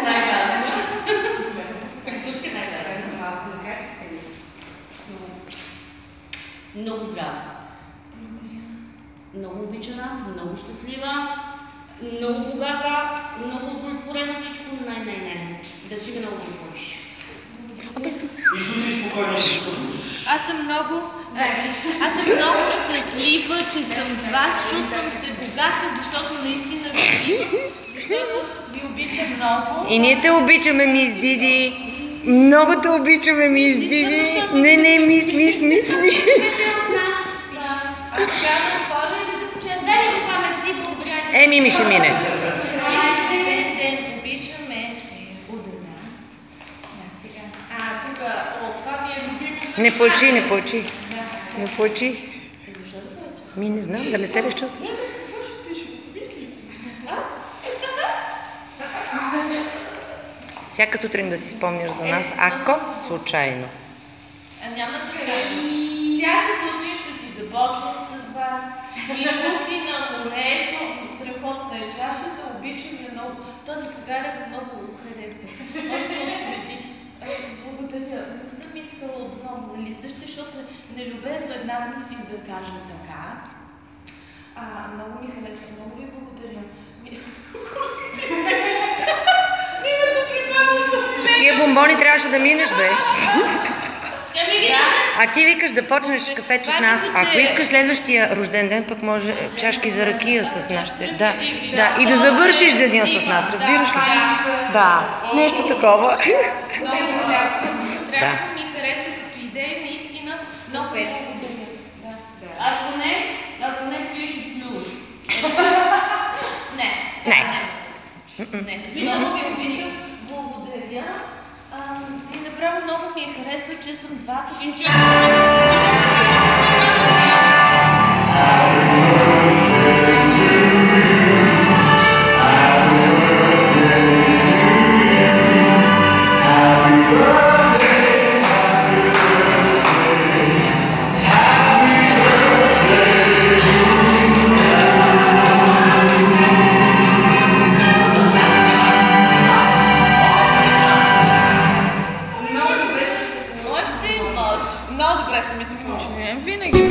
Най-важно. Тук е най-важно. Малко некачествени. Много здрава. Много обичана, много щастлива, много богата, много удовлетворена, всичко най-най-най. Държи ме много да ходиш. И сутри спокойно ще Аз съм много щастлива, че съм с вас, чувствам се богата, защото наистина ви обичам много. И ние те обичаме, мис Диди. Много те обичаме, мис Диди. Не, мис. А така да ходя или да почета? Дай ми това мерси, благодаря. Ми ще мине. Ден, обичаме от нас. Тук, това ми е любимо. Не плачи. Не плачи. Не знам, да не се разчувстваш. Всяка сутрин да си спомняш за нас, ако случайно. Няма случайно. Всяка сутрин ще си започвам с вас. И тук и на морето, страхотна е чашата, обичам я много. Този подарък много харесва. Още от преди. Благодаря. Не съм искала отново, нали също, защото нелюбезно една мисия да кажа така. Много ми харесва, много ви благодаря. С тия бомбони трябваше да минеш, бе. А ти викаш да почнеш кафето с нас. Ако искаш следващия рожден ден, пък може чашки за ракия с нашите. Да. И да завършиш деня с нас, разбираш ли? Да, нещо такова. Страшно ми харесва като идея, наистина, но пет. Ако не пиеш и плюш. Не. Много ви обичам, благодаря. И направо много ми харесва, че съм два пъти. Много добре са ми се получили. Винаги.